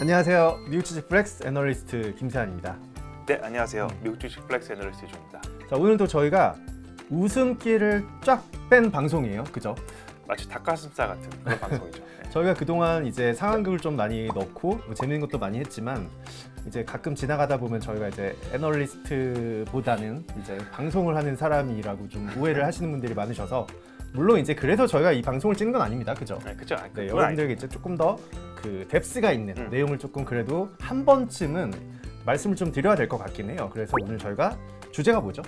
안녕하세요. 미국 주식 플렉스 애널리스트 김세환입니다. 네, 안녕하세요. 미국 주식 플렉스 애널리스트 조입니다. 자, 오늘도 저희가 웃음기를 쫙 뺀 방송이에요. 그죠? 마치 닭가슴살 같은 그런 방송이죠. 네. 저희가 그동안 이제 상황극을 좀 많이 넣고 뭐 재밌는 것도 많이 했지만 이제 가끔 지나가다 보면 저희가 이제 애널리스트보다는 이제 방송을 하는 사람이라고 좀 오해를 하시는 분들이 많으셔서 물론 이제 그래서 저희가 이 방송을 찍는 건 아닙니다. 그죠? 네, 그죠. 네, 여러분들에게 이제 조금 더 그 뎁스가 있는 내용을 조금 그래도 한 번쯤은 말씀을 좀 드려야 될 것 같긴 해요. 그래서 오늘 저희가 주제가 뭐죠?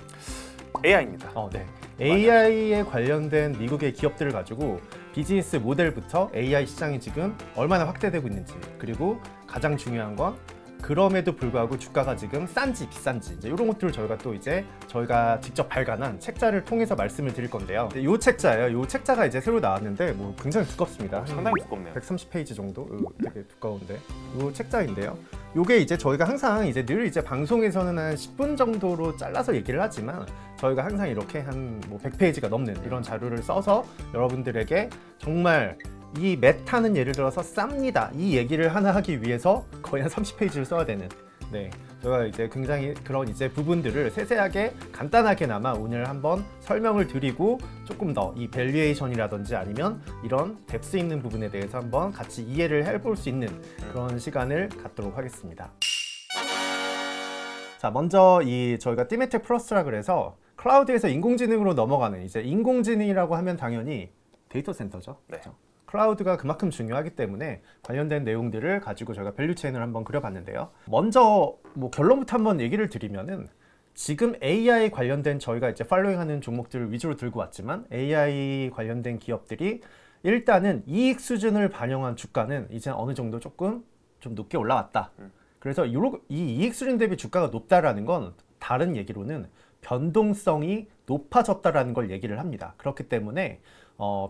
AI입니다. 네. AI에 관련된 미국의 기업들을 가지고 비즈니스 모델부터 AI 시장이 지금 얼마나 확대되고 있는지, 그리고 가장 중요한 건 그럼에도 불구하고 주가가 지금 싼지 비싼지 이제 이런 것들을 저희가 또 이제 저희가 직접 발간한 책자를 통해서 말씀을 드릴 건데요. 이 책자예요. 이 책자가 이제 새로 나왔는데 뭐 굉장히 두껍습니다. 상당히 두껍네요. 130페이지 정도 되게 두꺼운데 이 책자인데요. 이게 이제 저희가 항상 이제 늘 이제 방송에서는 한 10분 정도로 잘라서 얘기를 하지만 저희가 항상 이렇게 한 뭐 100페이지가 넘는 이런 자료를 써서 여러분들에게 정말 이 메타는 예를 들어서 쌉니다 이 얘기를 하나 하기 위해서 거의 한 30페이지를 써야 되는 저희가 이제 굉장히 그런 이제 부분들을 세세하게 간단하게나마 오늘 한번 설명을 드리고 조금 더 이 밸류에이션이라든지 아니면 이런 뎁스 있는 부분에 대해서 한번 같이 이해를 해볼 수 있는 그런 시간을 갖도록 하겠습니다. 자, 먼저 이 저희가 티메텍 플러스라 그래서 클라우드에서 인공지능으로 넘어가는 이제 인공지능이라고 하면 당연히 데이터 센터죠. 네. 그렇죠? 클라우드가 그만큼 중요하기 때문에 관련된 내용들을 가지고 저희가 밸류체인을 한번 그려봤는데요. 먼저 뭐 결론부터 한번 얘기를 드리면은 지금 AI 관련된 저희가 이제 팔로잉하는 종목들을 위주로 들고 왔지만 AI 관련된 기업들이 일단은 이익 수준을 반영한 주가는 이제 어느 정도 조금 좀 높게 올라왔다. 그래서 이 이익 수준 대비 주가가 높다라는 건 다른 얘기로는 변동성이 높아졌다라는 걸 얘기를 합니다. 그렇기 때문에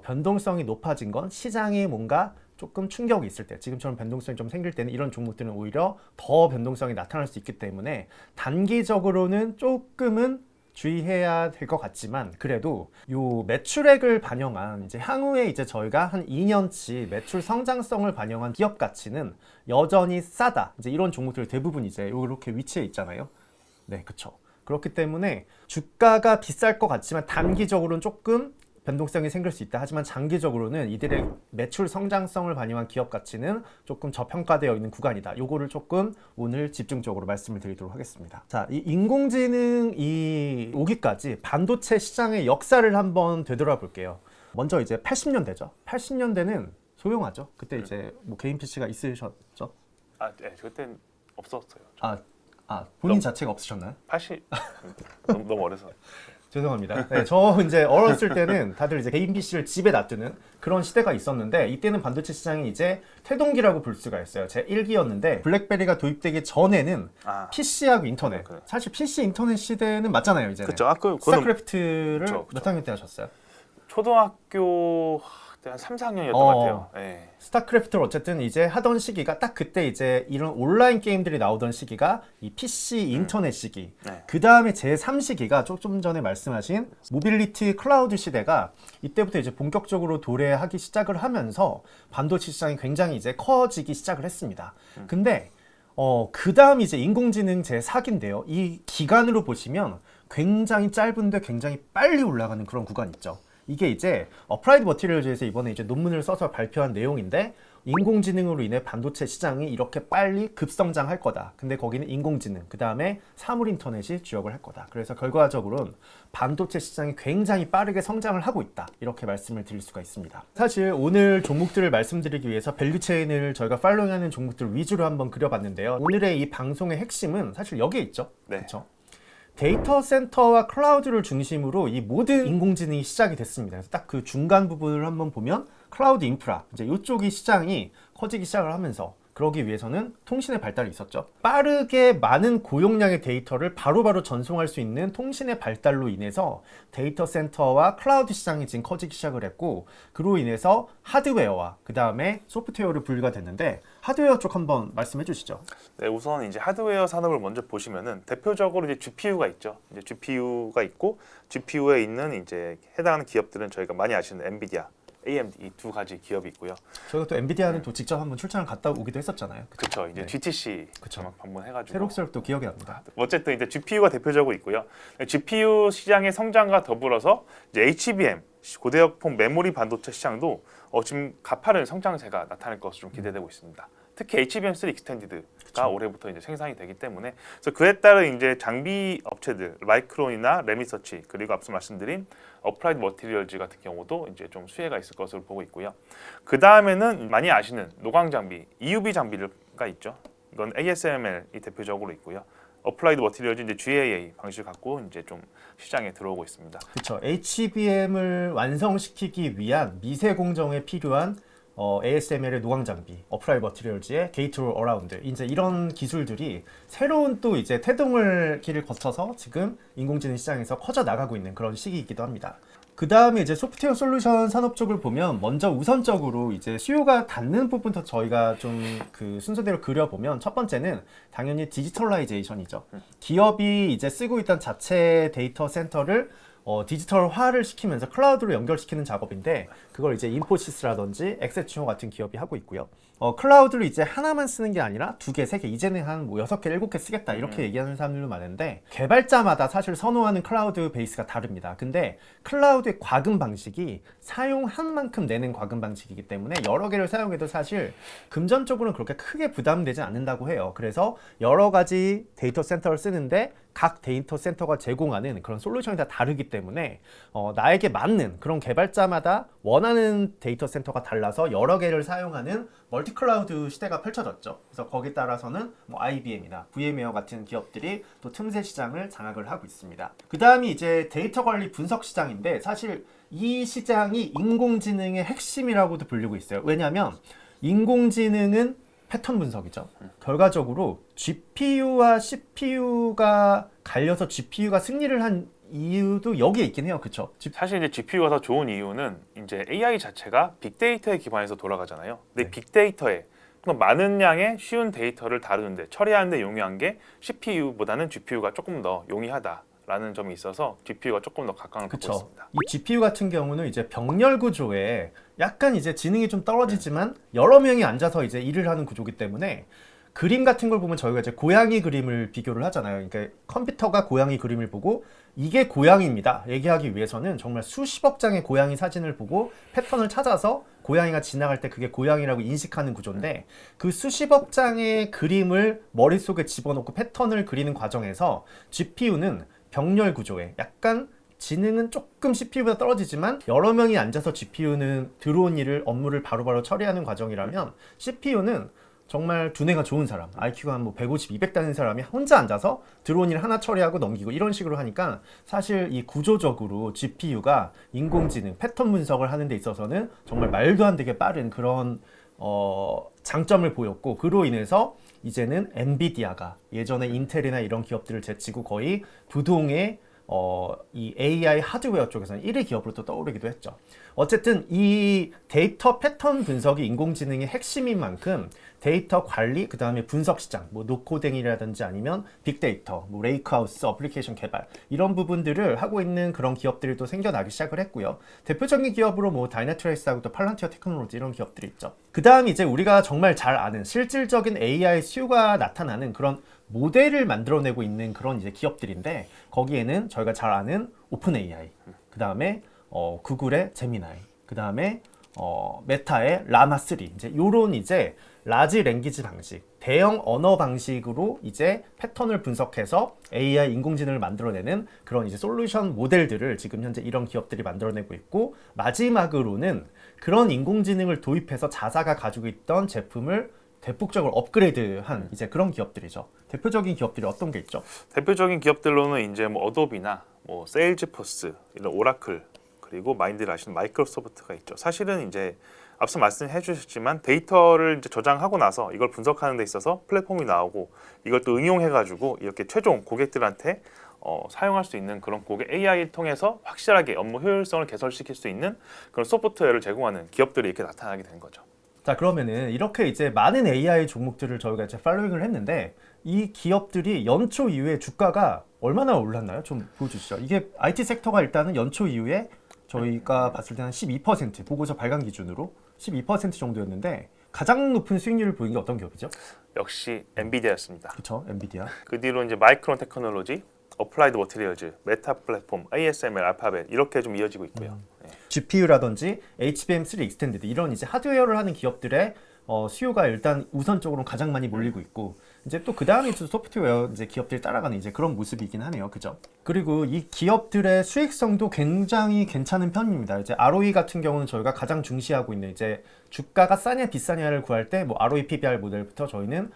변동성이 높아진 건 시장에 뭔가 조금 충격이 있을 때, 지금처럼 변동성이 좀 생길 때는 이런 종목들은 오히려 더 변동성이 나타날 수 있기 때문에 단기적으로는 조금은 주의해야 될 것 같지만 그래도 요 매출액을 반영한 이제 향후에 이제 저희가 한 2년치 매출 성장성을 반영한 기업 가치는 여전히 싸다. 이제 이런 종목들 대부분 이제 이렇게 위치해 있잖아요. 네, 그렇죠. 그렇기 때문에 주가가 비쌀 것 같지만 단기적으로는 조금 변동성이 생길 수 있다. 하지만 장기적으로는 이들의 매출 성장성을 반영한 기업 가치는 조금 저평가되어 있는 구간이다. 요거를 조금 오늘 집중적으로 말씀을 드리도록 하겠습니다. 자, 이 인공지능이 오기까지 반도체 시장의 역사를 한번 되돌아볼게요. 먼저 이제 80년대죠. 80년대는 소형화죠. 그때 이제 뭐 개인 PC가 있으셨죠? 네, 그땐 없었어요. 본인 자체가 없으셨나요? 80 너무 어려서. 죄송합니다. 네, 저 이제 어렸을 때는 다들 이제 개인 PC를 집에 놔두는 그런 시대가 있었는데 이때는 반도체 시장이 이제 태동기라고 볼 수가 있어요. 제 1기였는데 블랙베리가 도입되기 전에는 PC하고 인터넷. 사실 PC 인터넷 시대는 맞잖아요, 이제는. 그렇죠. 스타크래프트를 몇 학년 때 하셨어요? 초등학교 한 3, 4학년이었던 것 같아요. 네. 스타크래프트를 어쨌든 이제 하던 시기가 딱 그때 이제 이런 온라인 게임들이 나오던 시기가 이 PC 인터넷 시기. 네. 그 다음에 제3시기가 조금 전에 말씀하신 모빌리티 클라우드 시대가 이때부터 이제 본격적으로 도래하기 시작을 하면서 반도체 시장이 굉장히 이제 커지기 시작을 했습니다. 근데 그 다음 이제 인공지능 제4기인데요. 이 기간으로 보시면 굉장히 짧은데 굉장히 빨리 올라가는 그런 구간 있죠. 이게 이제 어플라이드 머티리얼즈에서 이번에 이제 논문을 써서 발표한 내용인데 인공지능으로 인해 반도체 시장이 이렇게 빨리 급성장할 거다. 근데 거기는 인공지능, 그 다음에 사물 인터넷이 주역을 할 거다. 그래서 결과적으로는 반도체 시장이 굉장히 빠르게 성장을 하고 있다. 이렇게 말씀을 드릴 수가 있습니다. 사실 오늘 종목들을 말씀드리기 위해서 밸류체인을 저희가 팔로잉하는 종목들 위주로 한번 그려봤는데요. 오늘의 이 방송의 핵심은 사실 여기에 있죠. 네. 그렇죠? 데이터 센터와 클라우드를 중심으로 이 모든 인공지능이 시작이 됐습니다. 그래서 딱 그 중간 부분을 한번 보면 클라우드 인프라, 이제 이쪽이 시장이 커지기 시작을 하면서 그러기 위해서는 통신의 발달이 있었죠. 빠르게 많은 고용량의 데이터를 바로바로 전송할 수 있는 통신의 발달로 인해서 데이터 센터와 클라우드 시장이 지금 커지기 시작을 했고 그로 인해서 하드웨어와 그 다음에 소프트웨어로 분류가 됐는데 하드웨어 쪽 한번 말씀해 주시죠. 네, 우선 이제 하드웨어 산업을 먼저 보시면은 대표적으로 이제 GPU가 있죠. 이제 GPU가 있고 GPU에 있는 이제 해당하는 기업들은 저희가 많이 아시는 엔비디아, AMD 이 두 가지 기업이 있고요. 저희가 또 엔비디아는 또 직접 한번 출장을 갔다 오기도 했었잖아요. 그렇죠. 이제 네. GTC 그쵸. 방문해가지고 새록새록 기억이 납니다. 어쨌든 이제 GPU가 대표적으로 있고요. GPU 시장의 성장과 더불어서 이제 HBM 고대역폭 메모리 반도체 시장도 지금 가파른 성장세가 나타날 것으로 좀 기대되고 있습니다. 특히 HBM3 익스텐디드가 그쵸. 올해부터 이제 생산이 되기 때문에 그래서 그에 따른 이제 장비 업체들 마이크론이나 레미서치 그리고 앞서 말씀드린 어플라이드 머티리얼즈 같은 경우도 이제 좀 수혜가 있을 것으로 보고 있고요. 그 다음에는 많이 아시는 노광 장비 EUV 장비가 있죠. 이건 ASML이 대표적으로 있고요. 어플라이드 머티리얼즈 이제 GAA 방식을 갖고 이제 좀 시장에 들어오고 있습니다. 그렇죠. HBM을 완성시키기 위한 미세 공정에 필요한 ASML의 노광 장비, 어플라이 머티리얼즈의 게이트 어라운드 이제 이런 기술들이 새로운 또 이제 태동을 길을 거쳐서 지금 인공지능 시장에서 커져 나가고 있는 그런 시기이기도 합니다. 그 다음에 이제 소프트웨어 솔루션 산업 쪽을 보면 먼저 우선적으로 이제 수요가 닿는 부분부터 저희가 좀 그 순서대로 그려보면 첫 번째는 당연히 디지털라이제이션이죠. 기업이 이제 쓰고 있던 자체 데이터 센터를 디지털화를 시키면서 클라우드로 연결시키는 작업인데 그걸 이제 인포시스라든지 엑세치오 같은 기업이 하고 있고요. 클라우드를 이제 하나만 쓰는 게 아니라 2개, 3개, 이제는 한 뭐 6개, 7개 쓰겠다 이렇게 얘기하는 사람들도 많은데 개발자마다 사실 선호하는 클라우드 베이스가 다릅니다. 근데 클라우드의 과금 방식이 사용한 만큼 내는 과금 방식이기 때문에 여러 개를 사용해도 사실 금전적으로는 그렇게 크게 부담되지 않는다고 해요. 그래서 여러 가지 데이터 센터를 쓰는데 각 데이터 센터가 제공하는 그런 솔루션이 다 다르기 때문에 나에게 맞는 그런 개발자마다 원하는 데이터 센터가 달라서 여러 개를 사용하는 멀티 클라우드 시대가 펼쳐졌죠. 그래서 거기에 따라서는 뭐 IBM이나 VM웨어 같은 기업들이 또 틈새 시장을 장악을 하고 있습니다. 그 다음이 이제 데이터 관리 분석 시장인데 사실 이 시장이 인공지능의 핵심이라고도 불리고 있어요. 왜냐하면 인공지능은 패턴 분석이죠. 결과적으로 GPU와 CPU가 갈려서 GPU가 승리를 한 이유도 여기에 있긴 해요. 그쵸? 사실 이제 GPU가 더 좋은 이유는 이제 AI 자체가 빅데이터에 기반해서 돌아가잖아요. 근데 네. 빅데이터에 많은 양의 쉬운 데이터를 다루는데 처리하는데 용이한 게 CPU보다는 GPU가 조금 더 용이하다라는 점이 있어서 GPU가 조금 더 각광을 받고 그쵸. 있습니다. 이 GPU 같은 경우는 이제 병렬 구조에 약간 이제 지능이 좀 떨어지지만 여러 명이 앉아서 이제 일을 하는 구조기 때문에 그림 같은 걸 보면 저희가 이제 고양이 그림을 비교를 하잖아요. 그러니까 컴퓨터가 고양이 그림을 보고 이게 고양이입니다 얘기하기 위해서는 정말 수십억 장의 고양이 사진을 보고 패턴을 찾아서 고양이가 지나갈 때 그게 고양이라고 인식하는 구조인데 그 수십억 장의 그림을 머릿속에 집어넣고 패턴을 그리는 과정에서 GPU는 병렬 구조에 약간 지능은 조금 CPU보다 떨어지지만 여러 명이 앉아서 GPU는 들어온 일을 업무를 바로바로 처리하는 과정이라면 CPU는 정말 두뇌가 좋은 사람, IQ가 한 뭐 150, 200 되는 사람이 혼자 앉아서 들어온 일 하나 처리하고 넘기고 이런 식으로 하니까 사실 이 구조적으로 GPU가 인공지능, 패턴 분석을 하는 데 있어서는 정말 말도 안 되게 빠른 그런 장점을 보였고 그로 인해서 이제는 엔비디아가 예전에 인텔이나 이런 기업들을 제치고 거의 부동의 이 AI 하드웨어 쪽에서는 1위 기업으로 또 떠오르기도 했죠. 어쨌든 이 데이터 패턴 분석이 인공지능의 핵심인 만큼 데이터 관리, 그 다음에 분석 시장, 뭐 노코딩이라든지 아니면 빅데이터, 뭐 레이크하우스, 어플리케이션 개발 이런 부분들을 하고 있는 그런 기업들이 또 생겨나기 시작을 했고요. 대표적인 기업으로 뭐 다이나트레이스하고 또 팔란티어 테크놀로지 이런 기업들이 있죠. 그 다음 이제 우리가 정말 잘 아는 실질적인 AI 수요가 나타나는 그런 모델을 만들어내고 있는 그런 이제 기업들인데 거기에는 저희가 잘 아는 오픈 AI, 그 다음에 구글의 제미나이, 그 다음에 메타의 라마 3 이제 요런 이제 라지 랭귀지 방식, 대형 언어 방식으로 이제 패턴을 분석해서 AI 인공지능을 만들어내는 그런 이제 솔루션 모델들을 지금 현재 이런 기업들이 만들어내고 있고 마지막으로는 그런 인공지능을 도입해서 자사가 가지고 있던 제품을 대폭적으로 업그레이드한 이제 그런 기업들이죠. 대표적인 기업들이 어떤 게 있죠? 대표적인 기업들로는 이제 뭐 어도비나 뭐 세일즈포스 이런 오라클 그리고 마인드를 아시는 마이크로소프트가 있죠. 사실은 이제 앞서 말씀해 주셨지만 데이터를 이제 저장하고 나서 이걸 분석하는 데 있어서 플랫폼이 나오고 이걸 또 응용해 가지고 이렇게 최종 고객들한테 사용할 수 있는 그런 고객 AI를 통해서 확실하게 업무 효율성을 개선시킬 수 있는 그런 소프트웨어를 제공하는 기업들이 이렇게 나타나게 된 거죠. 자, 그러면은 이렇게 이제 많은 AI 종목들을 저희가 이제 팔로잉을 했는데 이 기업들이 연초 이후에 주가가 얼마나 올랐나요? 좀 보여주시죠. 이게 IT 섹터가 일단은 연초 이후에 저희가 봤을 때는 12% 보고서 발간 기준으로 12% 정도였는데 가장 높은 수익률을 보인 게 어떤 기업이죠? 역시 엔비디아였습니다. 그렇죠, 엔비디아. 그 뒤로 이제 마이크론 테크놀로지, 어플라이드 머티리얼즈, 메타 플랫폼, ASML, 알파벳 이렇게 좀 이어지고 있고요. 네. GPU라든지 HBM3 익스텐디드 이런 이제 하드웨어를 하는 기업들의 수요가 일단 우선적으로 가장 많이 몰리고 있고 이제 또 그 다음에 이제 소프트웨어 이제 기업들이 따라가는 이제 그런 모습이긴 하네요, 그죠? 그리고 이 기업들의 수익성도 굉장히 괜찮은 편입니다. 이제 ROE 같은 경우는 저희가 가장 중시하고 있는 이제 주가가 싸냐 비싸냐를 구할 때 뭐 ROE, PBR 모델부터 저희는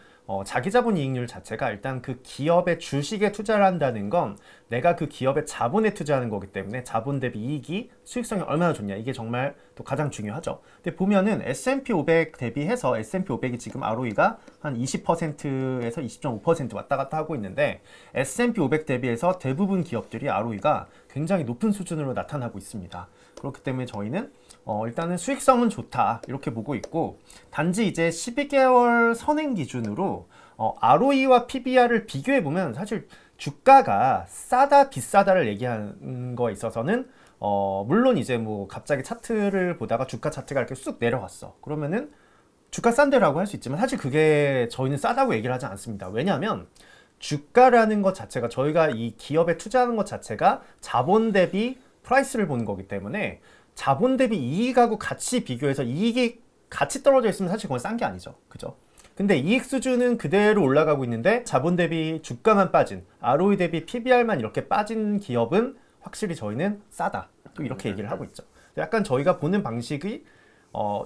자기 자본 이익률 자체가 일단 그 기업의 주식에 투자를 한다는 건 내가 그 기업의 자본에 투자하는 거기 때문에 자본 대비 이익이 수익성이 얼마나 좋냐 이게 정말 또 가장 중요하죠. 근데 보면은 S&P 500 대비해서 S&P 500이 지금 ROE가 한 20%에서 20.5% 왔다 갔다 하고 있는데 S&P 500 대비해서 대부분 기업들이 ROE가 굉장히 높은 수준으로 나타나고 있습니다. 그렇기 때문에 저희는 일단은 수익성은 좋다 이렇게 보고 있고 단지 이제 12개월 선행 기준으로 ROE와 PBR을 비교해 보면 사실 주가가 싸다 비싸다를 얘기하는 거에 있어서는 물론 이제 뭐 갑자기 차트를 보다가 주가 차트가 이렇게 쑥 내려갔어 그러면은 주가 싼데라고 할 수 있지만 사실 그게 저희는 싸다고 얘기를 하지 않습니다. 왜냐하면 주가라는 것 자체가 저희가 이 기업에 투자하는 것 자체가 자본 대비 프라이스를 보는 거기 때문에 자본 대비 이익하고 같이 비교해서 이익이 같이 떨어져 있으면 사실 그건 싼 게 아니죠. 그죠? 근데 이익 수준은 그대로 올라가고 있는데 자본 대비 주가만 빠진 ROE 대비 PBR만 이렇게 빠진 기업은 확실히 저희는 싸다. 또 이렇게 얘기를 하고 있죠. 약간 저희가 보는 방식이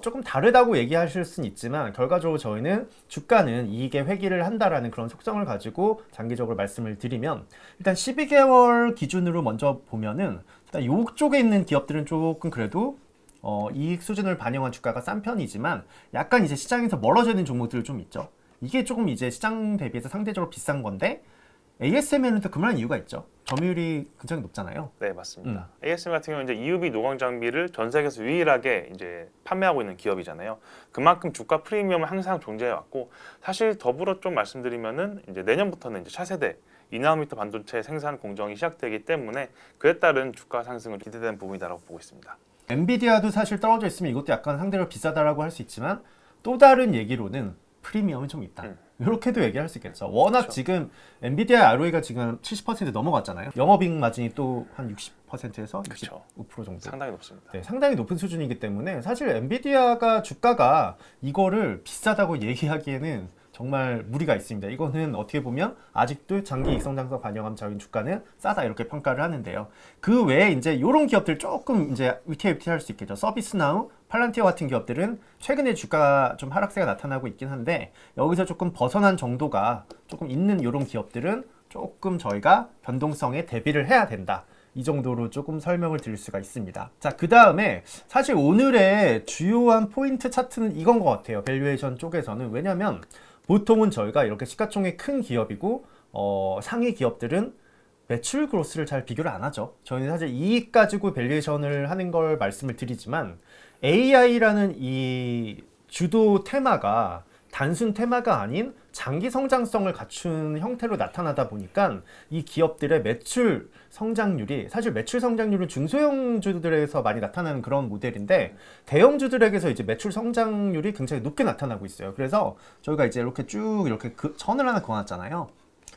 조금 다르다고 얘기하실 수는 있지만 결과적으로 저희는 주가는 이익의 회귀를 한다라는 그런 속성을 가지고 장기적으로 말씀을 드리면 일단 12개월 기준으로 먼저 보면은 일단 이쪽에 있는 기업들은 조금 그래도 이익 수준을 반영한 주가가 싼 편이지만 약간 이제 시장에서 멀어져 있는 종목들 좀 있죠. 이게 조금 이제 시장 대비해서 상대적으로 비싼 건데 ASML은 또 그만한 이유가 있죠. 점유율이 굉장히 높잖아요. 네, 맞습니다. ASML 같은 경우는 이제 EUV 노광 장비를 전 세계에서 유일하게 이제 판매하고 있는 기업이잖아요. 그만큼 주가 프리미엄은 항상 존재해 왔고 사실 더불어 좀 말씀드리면은 이제 내년부터는 이제 차세대 2나노미터 반도체 생산 공정이 시작되기 때문에 그에 따른 주가 상승은 기대되는 부분이다라고 보고 있습니다. 엔비디아도 사실 떨어져 있으면 이것도 약간 상대로 비싸다라고 할 수 있지만 또 다른 얘기로는 프리미엄은 좀 있다. 이렇게도 얘기할 수 있겠죠. 워낙 그렇죠. 지금 엔비디아 ROE가 지금 70% 넘어갔잖아요. 영업이익 마진이 또 한 60%에서 그렇죠. 65% 정도. 상당히 높습니다. 네, 상당히 높은 수준이기 때문에 사실 엔비디아가 주가가 이거를 비싸다고 얘기하기에는 정말 무리가 있습니다. 이거는 어떻게 보면 아직도 장기 익성장서 반영한 저희 주가는 싸다 이렇게 평가를 하는데요. 그 외에 이제 이런 기업들 조금 이제 위태위태할 수 있겠죠. 서비스나우, 팔란티어 같은 기업들은 최근에 주가 좀 하락세가 나타나고 있긴 한데 여기서 조금 벗어난 정도가 조금 있는 이런 기업들은 조금 저희가 변동성에 대비를 해야 된다. 이 정도로 조금 설명을 드릴 수가 있습니다. 자, 그 다음에 사실 오늘의 주요한 포인트 차트는 이건 것 같아요. 밸류에이션 쪽에서는. 왜냐면 보통은 저희가 이렇게 시가총액 큰 기업이고 상위 기업들은 매출 그로스를 잘 비교를 안 하죠. 저희는 사실 이익 가지고 밸류에이션을 하는 걸 말씀을 드리지만 AI라는 이 주도 테마가 단순 테마가 아닌 장기 성장성을 갖춘 형태로 나타나다 보니까 이 기업들의 매출 성장률이 사실 매출 성장률은 중소형주들에서 많이 나타나는 그런 모델인데 대형주들에게서 이제 매출 성장률이 굉장히 높게 나타나고 있어요. 그래서 저희가 이제 이렇게 쭉 이렇게 선을 하나 그어놨잖아요.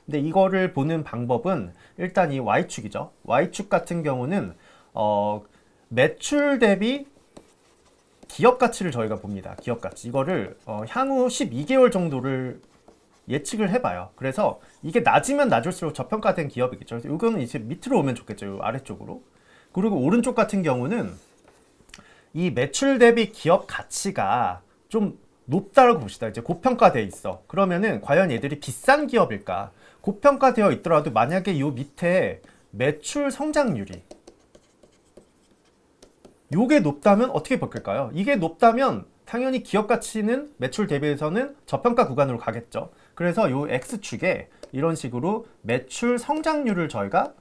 근데 이거를 보는 방법은 일단 이 Y축이죠. Y축 같은 경우는 매출 대비 기업 가치를 저희가 봅니다. 기업 가치. 이거를 향후 12개월 정도를 예측을 해봐요. 그래서 이게 낮으면 낮을수록 저평가된 기업이겠죠. 그래서 이거는 이제 밑으로 오면 좋겠죠. 요 아래쪽으로. 그리고 오른쪽 같은 경우는 이 매출 대비 기업 가치가 좀 높다라고 봅시다. 이제 고평가되어 있어. 그러면은 과연 얘들이 비싼 기업일까? 고평가되어 있더라도 만약에 요 밑에 매출 성장률이 요게 높다면 어떻게 바뀔까요? 이게 높다면 당연히 기업 가치는 매출 대비해서는 저평가 구간으로 가겠죠. 그래서 요 X축에 이런 식으로 매출 성장률을 저희가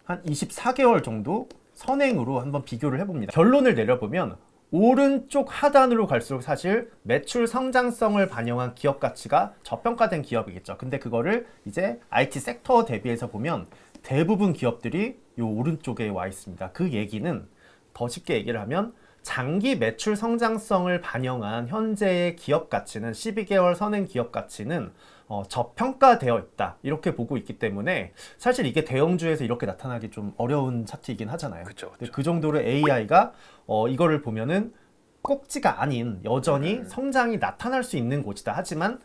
한 24개월 정도 선행으로 한번 비교를 해봅니다. 결론을 내려보면 오른쪽 하단으로 갈수록 사실 매출 성장성을 반영한 기업 가치가 저평가된 기업이겠죠. 근데 그거를 이제 IT 섹터 대비해서 보면 대부분 기업들이 요 오른쪽에 와 있습니다. 그 얘기는 더 쉽게 얘기를 하면 장기 매출 성장성을 반영한 현재의 기업 가치는 12개월 선행 기업 가치는 저평가되어 있다 이렇게 보고 있기 때문에 사실 이게 대형주에서 이렇게 나타나기 좀 어려운 차트이긴 하잖아요. 그쵸. 근데 그 정도로 AI가 이거를 보면은 꼭지가 아닌 여전히 성장이 나타날 수 있는 곳이다. 하지만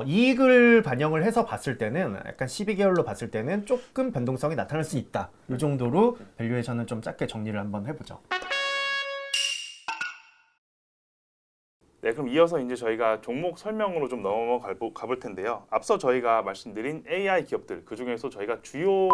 이익을 반영을 해서 봤을 때는 약간 12개월로 봤을 때는 조금 변동성이 나타날 수 있다. 이 정도로 밸류에이션은 좀 짧게 정리를 한번 해보죠. 네, 그럼 이어서 이제 저희가 종목 설명으로 좀 넘어가 볼 텐데요. 앞서 저희가 말씀드린 AI 기업들 그 중에서 저희가 주요